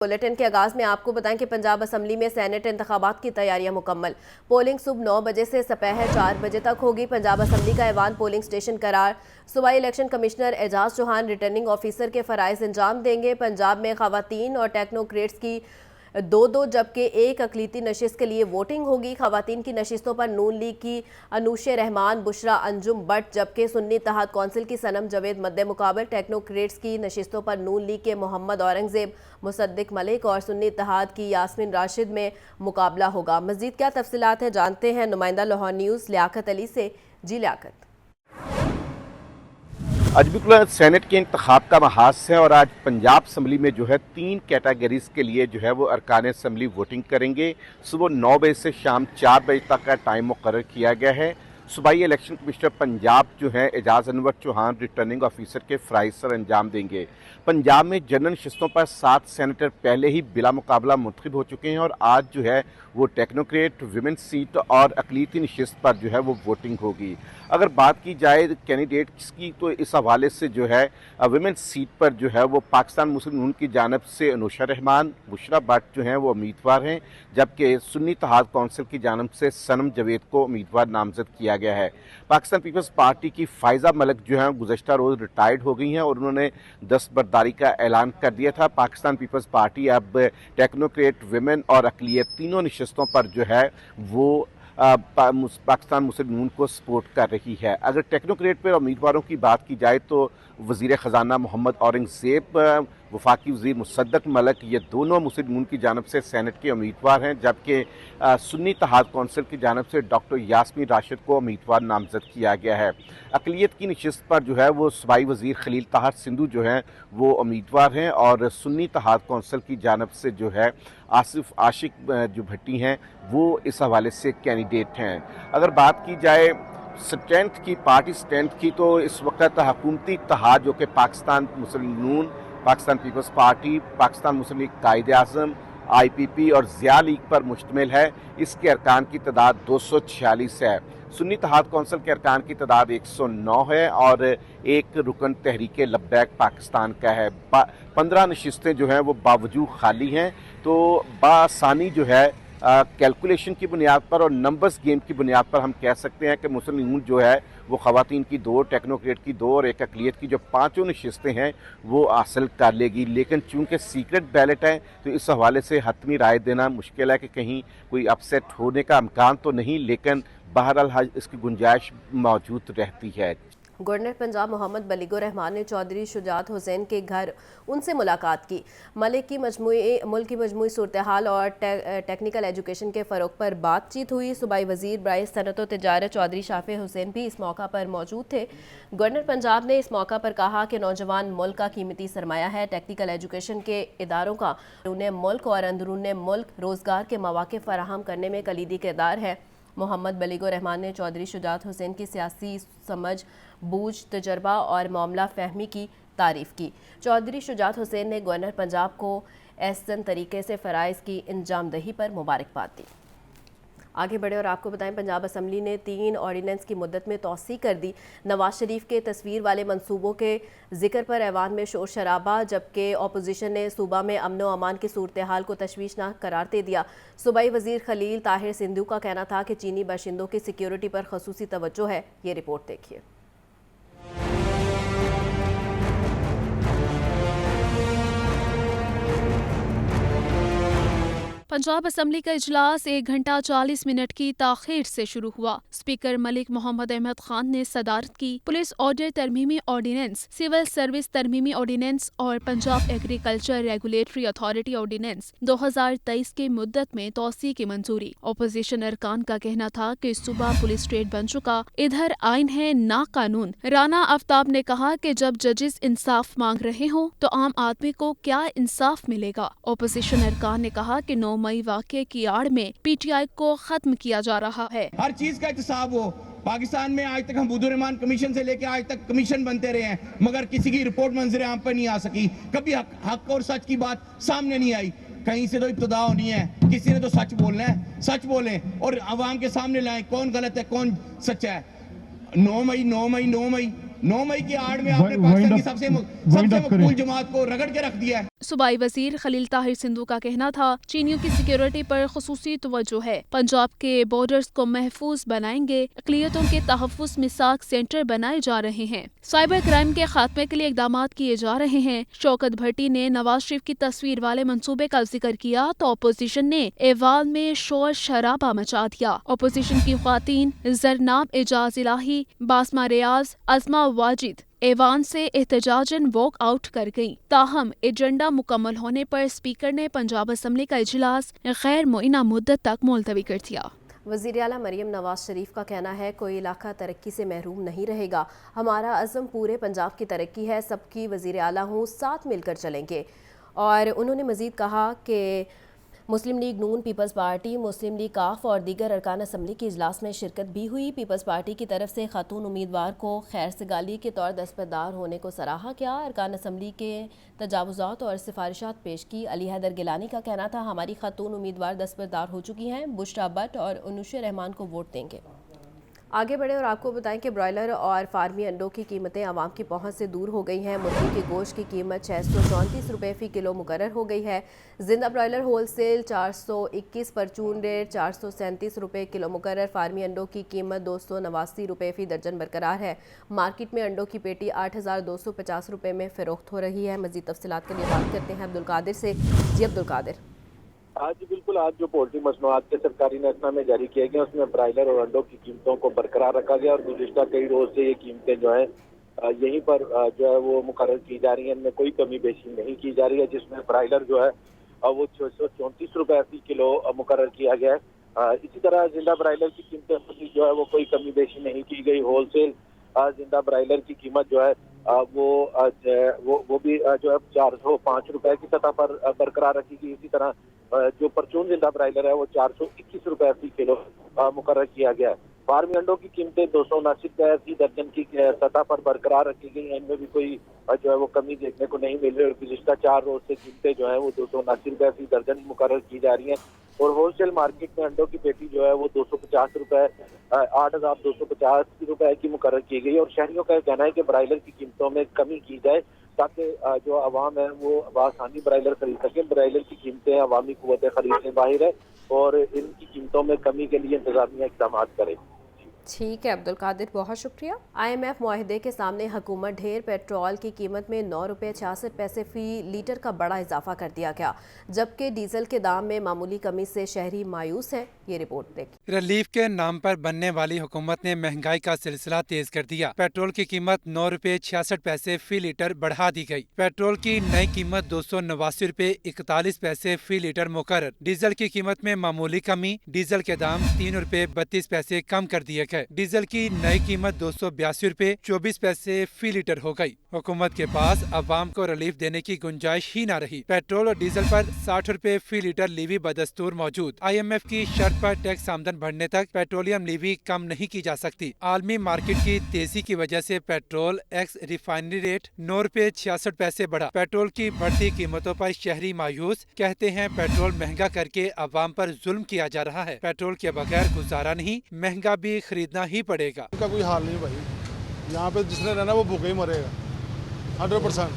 Bulletin के आगाज में आपको बताएं कि पंजाब असम्बली में सेनेट इंतखाबात की तैयारियां मुकम्मल। पोलिंग सुबह 9 बजे से दोपहर 4 बजे तक होगी। पंजाब असम्बली का ऐवान पोलिंग स्टेशन करार। सूबाई election commissioner Ejaz Chauhan returning officer के फराइज अंजाम देंगे। पंजाब में खवातीन और टेक्नोक्रेट्स की दो जबकि एक अकलीती नशिस्त के लिए वोटिंग होगी। खवातीन की नशिस्तों पर नून लीग की अनूशे रहमान, बुशरा अंजुम बट जबकि सुन्नी इत्तेहाद कौंसिल की सनम जवेद मद्दे मुकाबल। टेक्नोक्रेट्स की नशिस्तों पर नून लीग के मोहम्मद औरंगजेब, मुसद्दिक मलिक और सुन्नी इत्तेहाद की यास्मीन राशिद में मुकाबला होगा। मजीद क्या तफसीलात है जानते हैं नुमाइंदा लाहौर न्यूज़ लियाकत अली से। जी लियाकत। आज बिल्कुल सेनेट के इंतखाब का महाज है और आज पंजाब असम्बली में जो है 3 कैटेगरीज के लिए जो है वो अरकान असम्बली वोटिंग करेंगे। सुबह 9 बजे से शाम 4 बजे तक का टाइम मुकर्रर किया गया है। सूबाई इलेक्शन कमिश्नर पंजाब जो है एजाज अनवर चौहान रिटर्निंग ऑफिसर के फराइज सर अंजाम देंगे। पंजाब में जनरल नशिस्तों पर 7 सेनेटर पहले ही बिला मुकाबला मुंतखब हो चुके हैं और आज जो है वो टेक्नोक्रेट, विमेन सीट और अकलीती नशिस्त पर जो है वो वोटिंग होगी। अगर बात की जाए कैंडिडेट्स की तो इस हवाले से जो है विमेन सीट पर जो है वो पाकिस्तान मुस्लिम यूनियन की जानब से अनूशा रहमान, बुशरा भट्ट जो हैं वो उम्मीदवार हैं, जबकि सुन्नी इत्तेहाद कौंसिल की जानब से सनम जवेद को उम्मीदवार नामजद किया गया है। पाकिस्तान पीपल्स पार्टी की फायजा मलिक जो है गुज़श्ता रोज़ रिटायर्ड हो गई हैं और उन्होंने दस्तबरदारी का ऐलान कर दिया था। पाकिस्तान पीपल्स पार्टी अब टेक्नोक्रेट, विमेन और अकलियत तीनों नशिस्तों पर जो है वो पाकिस्तान मुस्लिम यूनियन को सपोर्ट कर रही है। अगर टेक्नोक्रेट पर उम्मीदवारों की बात की जाए तो वज़ीर ख़जाना मोहम्मद औरंगजेब, वफाकी वज़ीर मुसद्दिक मलिक, ये दोनों मुस्लिम यूनियन की जानब से सेनेट के उम्मीदवार हैं, जबकि सुन्नी इत्तेहाद कौंसिल की जानब से डॉक्टर यास्मीन राशिद को उम्मीदवार नामजद किया गया है। अकलियत की नशिस्त पर जो है वो सूबाई वज़ीर खलील ताहर सिंधु जो हैं वो उम्मीदवार हैं और सुन्नी इत्तेहाद कौंसिल की जानब से जो है आसिफ आशिक जो भट्टी हैं वो इस हवाले से कैंडिडेट हैं। अगर बात की जाए स्ट्रेंथ की, पार्टी स्ट्रेंथ की, तो इस वक्त हुकूमती इत्तेहाद जो कि Pakistan Muslim Union, Pakistan Peoples Party, Pakistan Muslim League Quaid Azam, IPP और ज़िया लीग पर मुश्तमिल है। इसके अरकान की तादाद 246 है। सुन्नी इत्तेहाद कौंसिल के अरकान की तादाद 109 है और एक रुकन तहरीक लब्बैक पाकिस्तान का है। 15 नशिस्तें जो हैं वो बावजूद खाली हैं। तो बासानी जो है कैलकुलेशन की बुनियाद पर और नंबर्स गेम की बुनियाद पर हम कह सकते हैं कि मुस्लिम यूनियन जो है वो खवातीन की 2, टेक्नोक्रेट की 2 और एक अकलियत की जो 5 नशिस्तें हैं वो हासिल कर लेगी। लेकिन चूंकि सीक्रेट बैलेट है तो इस हवाले से हतमी राय देना मुश्किल है कि कहीं कोई अपसेट होने का इम्कान तो नहीं, लेकिन बहरहाल इसकी गुंजाइश मौजूद रहती है। गवर्नर पंजाब मोहम्मद बलीगुर रहमान ने चौधरी शुजात हुसैन के घर उनसे मुलाकात की। मुल्क की मजमूई सूरत हाल और टेक्निकल एजुकेशन के फ़रोग पर बातचीत हुई। सूबाई वज़ीर बराए सनअत व तिजारत चौधरी शाफे हुसैन भी इस मौका पर मौजूद थे। गवर्नर पंजाब ने इस मौका पर कहा कि नौजवान मुल्क का कीमती सरमाया है। टेक्निकल एजुकेशन के इदारों का अंदरूनी मुल्क और अंदरूनी मुल्क रोज़गार के मौक़े फराहम करने में कलीदी किरदार है। मोहम्मद बलीगुर रहमान ने चौधरी शुजात हुसैन की सियासी समझ, बूझ, तजर्बा और मामला फहमी की तारीफ़ की। चौधरी शुजात हुसैन ने गवर्नर पंजाब को एहसन तरीके से फ़राइज़ की अंजामदही पर मुबारकबाद दी। आगे बढ़े और आपको बताएं, पंजाब असम्बली ने 3 ऑर्डीनेंस की मुद्दत में तौसी कर दी। नवाज शरीफ के तस्वीर वाले मंसूबों के जिक्र पर ऐवान में शोर शराबा, जबकि अपोजिशन ने सूबा में अमन व अमान की सूरत हाल को तशवीशनाक करार दे दिया। सूबाई वज़ीर खलील ताहिर सिंधु का कहना था कि चीनी बाशिंदों की सिक्योरिटी पर खसूसी तवज्जो है। ये रिपोर्ट देखिए। पंजाब असम्बली का इजलास 1 घंटा 40 मिनट की ताखीर से शुरू हुआ। स्पीकर मलिक मोहम्मद अहमद खान ने सदारत की। पुलिस ऑर्डर तरमीमी ऑर्डिनेंस, सिविल सर्विस तरमीमी ऑर्डिनेंस और Punjab agriculture regulatory authority ordinance 2023 के मुद्दत में तौसी की मंजूरी। अपोजिशन अरकान का कहना था कि सूबा पुलिस स्टेट बन चुका, इधर आइन है ना कानून। राना आफ्ताब ने कहा कि जब जजेस इंसाफ मांग रहे हों तो आम आदमी को क्या इंसाफ मिलेगा। अपोजिशन अरकान ने कहा कि 9 मई वाक़े की आड़ में PTI को खत्म किया जा रहा है। हर चीज का एहतसाब हो। पाकिस्तान में आज तक हम बुजुर्गमान कमीशन से लेकर आज तक कमीशन बनते रहे हैं, मगर किसी की रिपोर्ट मंजर आम पर नहीं आ सकी। कभी हक और सच की बात सामने नहीं आई। कहीं से तो इब्तदा होनी है, किसी ने तो सच बोलना है, सच बोले और अवाम के सामने लाए कौन गलत है कौन सच्चा है। 9 मई की आड़ में आपने पाकिस्तान की सबसे मकबूल जमात को रगड़ के रख दिया है। सूबाई वजीर खलील ताहिर सिंधु का कहना था, चीनियों की सिक्योरिटी पर खुसूसी तवज्जो है। पंजाब के बॉर्डर्स को महफूज बनाएंगे। अक़लियतों के तहफ़्फ़ुज़ मिसाक सेंटर बनाए जा रहे हैं। साइबर क्राइम के खात्मे के लिए इक़दाम किए जा रहे हैं। शौकत भट्टी ने नवाज शरीफ की तस्वीर वाले मंसूबे का जिक्र किया तो अपोजिशन ने ऐवान में शोर शराबा मचा दिया। अपोजिशन की ख़वातीन जरनाब एजाज इलाही, बासमा रियाज, अज़मा वाजिद ऐवान से एहतजाजन वॉक आउट कर गयी। ताहम एजेंडा मुकम्मल होने पर स्पीकर ने पंजाब असम्बली का इजलास गैर मुइना मुद्दत तक मुलतवी कर दिया। वज़ीर आला मरियम नवाज शरीफ का कहना है, कोई इलाका तरक्की से महरूम नहीं रहेगा। हमारा अज़म पूरे पंजाब की तरक्की है। सबकी वज़ीर आला हूँ, साथ मिलकर चलेंगे। और उन्होंने मज़ीद कहा कि मुस्लिम लीग नून, पीपल्स पार्टी, मुस्लिम लीग काफ और दीगर अरकान असम्बली के इजलास में शिरकत भी हुई। पीपल्स पार्टी की तरफ से खातून उम्मीदवार को खैर सगाली के तौर दस्तबरदार होने को सराहा गया। अरकान असम्बली के तजावुज़ात और सिफारिशात पेश की। अली हैदर गिलानी का कहना था, हमारी खातून उम्मीदवार दस्तबरदार हो चुकी हैं। बुशरा भट्ट और उनुशे रहमान को वोट देंगे। आगे बढ़े और आपको बताएं कि ब्रॉयलर और फार्मी अंडों की कीमतें आवाम की पहुंच से दूर हो गई हैं। मुर्गी के गोश्त की कीमत 634 रुपये फ़ी किलो मुकर्रर हो गई है। जिंदा ब्रॉयलर होलसेल 421, परचून रेट 437 रुपये किलो मुकर्रर। फार्मी अंडों की कीमत 289 रुपये फ़ी दर्जन बरकरार है। मार्केट में अंडों की पेटी 8250 रुपये में फ़रोख्त हो रही है। मज़ीद तफसीलात के लिए बात करते हैं अब्दुल कादिर से। जी अब्दुल कादिर। आज बिल्कुल, आज जो पोल्ट्री मसनूआत के सरकारी नेतनामे जारी किया गया उसमें ब्रायलर और अंडों की कीमतों को बरकरार रखा गया और गुज़िश्ता कई रोज से ये कीमतें जो है यहीं पर जो है वो मुकर्रर की जा रही है। इनमें कोई कमी बेशी नहीं की जा रही है। जिसमें ब्रायलर जो है वो 634 रुपये फ़ी किलो मुकर्रर किया गया है। इसी तरह जिंदा ब्रायलर की कीमतें जो है वो कोई कमी बेशी नहीं की गई। होलसेल जिंदा ब्रायलर की कीमत जो है वो भी जो है 405 रुपए की सतह पर बरकरार रखी गई। इसी तरह जो परचून जिंदा ब्रायलर है वो 421 रुपए फी किलो मुकर्रर किया गया है। फार्मी अंडों की कीमतें 279 रुपए फी दर्जन की सतह पर बरकरार रखी गई हैं। इनमें भी कोई जो है वो कमी देखने को नहीं मिल रही और पिछले 4 रोज से कीमतें जो है वो 279 रुपए फी दर्जन मुकर्रर की जा रही हैं। और होलसेल मार्केट में अंडों की पेटी जो है वो 250 रुपए 8,250 रुपए की मुकर्रर की गई। और शहरियों का कहना है कि ब्रायलर की कीमतों में कमी की जाए ताकि जो आवाम है वो आसानी ब्रायलर खरीद सके। ब्रायलर की कीमतें अवामी कुव्वत खरीद से बाहर है और इनकी कीमतों में कमी के लिए इंतजामिया इक़दाम करे। ठीक है अब्दुल कादिर, बहुत शुक्रिया। IMF मुआहदे के सामने हुकूमत ढेर पेट्रोल की कीमत में 9 रुपये 66 पैसे फ़ी लीटर का बड़ा इजाफा कर दिया गया, जबकि डीजल के दाम में मामूली कमी से शहरी मायूस है। ये रिपोर्ट देखिए। रिलीफ के नाम पर बनने वाली हुकूमत ने महंगाई का सिलसिला तेज कर दिया। पेट्रोल की कीमत 9 रुपये 66 पैसे फ़ी लीटर बढ़ा दी गई। पेट्रोल की नई कीमत 289 रुपये 41 पैसे फ़ी लीटर मुकर्रर। डीजल की कीमत में मामूली कमी, डीजल के दाम 3 रुपये 32 पैसे कम कर दिए गए। डीजल की नई कीमत 282 रुपये 24 पैसे फी लीटर हो गई। हुकूमत के पास अवाम को रिलीफ देने की गुंजाइश ही न रही। पेट्रोल और डीजल पर 60 रुपये फी लीटर लीवी बदस्तूर मौजूद। IMF की शर्त पर टैक्स आमदन बढ़ने तक पेट्रोलियम लीवी कम नहीं की जा सकती। आलमी मार्केट की तेजी की वजह से पेट्रोल एक्स रिफाइनरी रेट 9 रुपये 66 पैसे बढ़ा। पेट्रोल की बढ़ती कीमतों पर शहरी मायूस, कहते हैं पेट्रोल महंगा करके अवाम पर जुल्म किया जा रहा है। पेट्रोल के बगैर गुजारा नहीं, महंगा भी खरीदना ही पड़ेगा। इनका कोई हाल नहीं भाई, यहाँ पे जिसने रहना वो भूखे ही मरेगा 100%।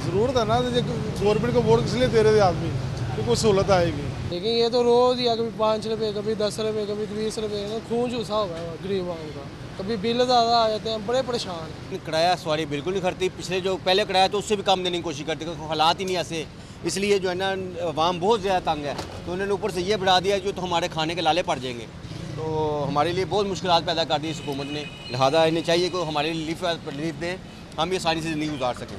जरूरत है ना, गवर्नमेंट को वोट किस लिए दे रहे थे आदमी कि कोई सहूलत आएगी। लेकिन ये तो रोज ही कभी 5 रुपये, कभी 10 रुपये, कभी 20 रुपये, खून चूसा हुआ है गरीब आदमी का। कभी बिल ज़्यादा आ जाते हैं, बड़े परेशान। किराया सवारी बिल्कुल नहीं करती। पिछले जो पहले किराया तो उससे भी कम देने की कोशिश करते, हालात ही नहीं ऐसे, इसलिए जो है ना आवाम बहुत ज़्यादा तंग है। तो उन्होंने ऊपर से ये बढ़ा दिया जो तो हमारे खाने के लाले पड़ जाएंगे। तो हमारे लिए बहुत मुश्किलात पैदा कर दी इस हुकूमत ने। लिहाजा इन्हें चाहिए कि हमारे रिलीफ दें, हम ये आसानी से ज़िंदगी गुजार सकें।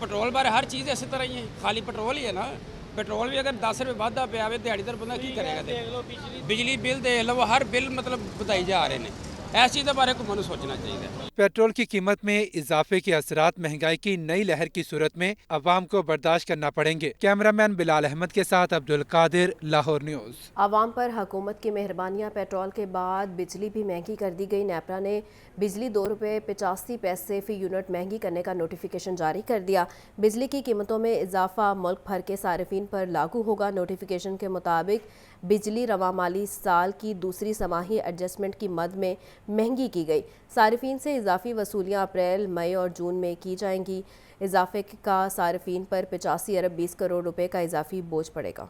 पेट्रोल पर हर चीज़ इसी तरह ही है, खाली पेट्रोल ही है ना। पेट्रोल भी अगर 10 रुपये वाधा पे आवे दिहाड़ीदार बंदा की करेगा। बिजली बिल देख लो, हर बिल मतलब बताई जा रहे हैं। ऐसी चीज़ों बारे को मनु सोचना चाहिए। पेट्रोल की कीमत में इजाफे के असरात महंगाई की नई लहर की सूरत में अवाम को बर्दाश्त करना पड़ेंगे। कैमरामैन बिलाल अहमद के साथ अब्दुल कादिर, लाहौर न्यूज़। अवाम पर हुकूमत की मेहरबानियाँ। पेट्रोल के बाद बिजली भी महंगी कर दी गई। नेपरा ने बिजली 2 रुपये 85 पैसे फ़ी यूनिट महंगी करने का नोटिफिकेशन जारी कर दिया। बिजली की कीमतों में इजाफा मुल्क भर के सारिफीन पर लागू होगा। नोटिफिकेशन के मुताबिक बिजली रवा माली साल की दूसरी समाही एडजस्टमेंट की मद में महंगी की गई। सारिफीन से इजाफी वसूलियाँ अप्रैल, मई और जून में की जाएंगी। इजाफे का सारिफीन पर 85 अरब 20 करोड़ रुपए का इजाफी बोझ पड़ेगा।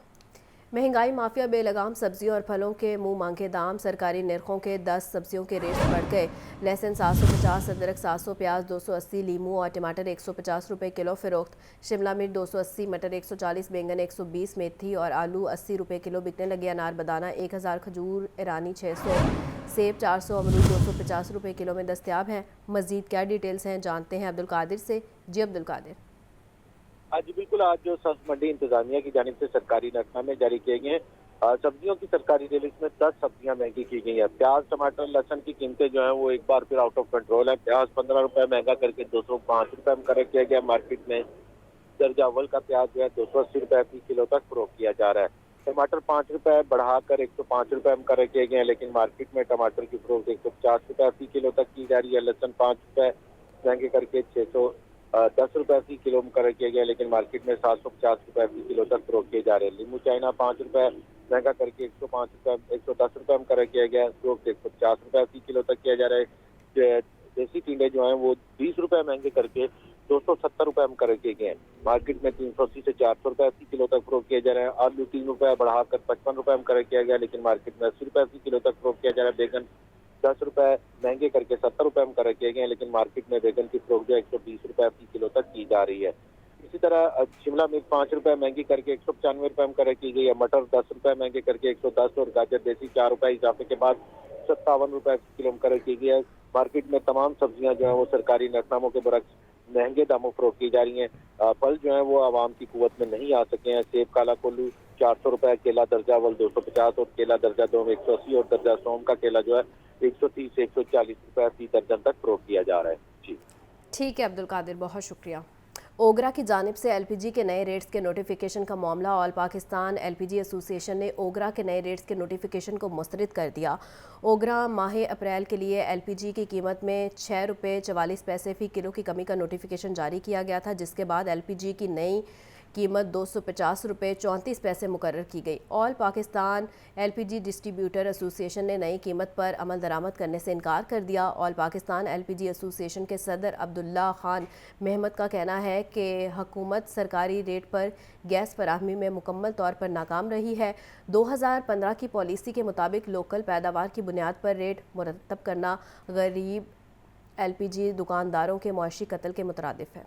महंगाई माफिया बेलगाम सब्जियों और फलों के मुंह मांगे दाम। सरकारी निर्खों के 10 सब्जियों के रेट बढ़ गए। लहसुन 750, अदरक 700, प्याज 280, लीमू और टमाटर 150 रुपए किलो फरोख्त। शिमला मिर्च 280, मटर 140, बैंगन 120, मेथी और आलू 80 रुपए किलो बिकने लगे। अनार बनाना 1000, खजूर ईरानी 600, सेब 400, अमरूद 250 रुपए किलो में दस्तयाब हैं। मजीद क्या डिटेल्स हैं जानते हैं अब्दुल कादिर से। जी अब्दुल कादिर। आज बिल्कुल आज जो सब्ज मंडी इंतजामिया की जानिब से सरकारी नकनामे जारी किए गए हैं। सब्जियों की सरकारी लिस्ट में 10 सब्जियां महंगी की गई है। प्याज, टमाटर, लहसुन की कीमतें जो है वो एक बार फिर आउट ऑफ कंट्रोल है। प्याज 15 रुपए महंगा करके 205 रुपए में कर किया गया। मार्केट में दर्जा अव्वल का प्याज जो है 280 रुपए फी किलो तक फरोख्त किया जा रहा है। टमाटर 5 रुपए बढ़ाकर 105 रुपए में कर किए गए हैं, लेकिन मार्केट में टमाटर की फरोख्त 150 रुपए फी किलो तक की जा रही है। लहसुन 5 रुपए महंगे करके 610 रुपए फी किलो में कर किया गया, लेकिन मार्केट में 750 रुपए फी किलो तक फरोख्त किए जा रहे हैं। लीमू चाइना 5 रुपए महंगा करके 105 रुपए 110 रुपए में कर किया गया। फरोख्त 150 रुपए फी किलो तक किया जा रहा है। देसी टिंडे जो है वो 20 रुपए महंगे करके 270 रुपए में कर किए गए हैं। मार्केट में 380 से 400 रुपए फी किलो तक फरोख्त किया जा रहा है। आलू 3 रुपए बढ़ाकर 55 रुपए में कर किया गया, लेकिन मार्केट में 80 रुपए फी किलो तक फरोख्त किया जा रहा है। बैगन 10 रुपए महंगे करके 70 रुपए में कर किए गए हैं, लेकिन मार्केट में बैगन की फरोख्त जो 120 रुपए फी किलो तक की जा रही है। इसी तरह शिमला मिर्च 5 रुपए महंगी करके 195 रुपए में कर की गई है। मटर 10 रुपए महंगे करके 110 और गाजर देसी 4 रुपए इजाफे के बाद 57 रुपए किलो में कर की गई है। मार्केट में तमाम सब्जियां जो है वो सरकारी नकनामों के बरक्स महंगे दामों फरोख्त की जा रही हैं। फल जो है वो आवाम की कुव्वत में नहीं आ सके हैं। सेब काला कोल्लू 400 रुपए, केला दर्जा अव्वल 250 और केला दर्जा दो 180 और दर्जा सोम का केला जो है 130 से 140 रुपए फी दर्जन तक फरोख्त किया जा रहा है। जी ठीक है अब्दुल कादिर, बहुत शुक्रिया। ओगरा की जानिब से एलपीजी के नए रेट्स के नोटिफिकेशन का मामला। ऑल पाकिस्तान एलपीजी एसोसिएशन ने ओगरा के नए रेट्स के नोटिफिकेशन को मुस्तरद कर दिया। ओगरा माह अप्रैल के लिए एलपीजी की कीमत में 6 रुपये 44 पैसे फ़ी किलो की कमी का नोटिफिकेशन जारी किया गया था, जिसके बाद एलपीजी की नई कीमत 250 रुपये 34 पैसे मुकर्रर की गई। All Pakistan LPG distributor association ने नई कीमत पर अमल दरामद करने से इनकार कर दिया। ऑल पाकिस्तान एलपीजी एसोसिएशन के सदर अब्दुल्ला खान महमद का कहना है कि हुकूमत सरकारी रेट पर गैस फराहमी में मुकम्मल तौर पर नाकाम रही है। 2015 की पॉलिसी के मुताबिक लोकल पैदावार की बुनियाद पर रेट मुरतब करना गरीब एलपीजी दुकानदारों के मुआशी कत्ल के मुतरादिफ है।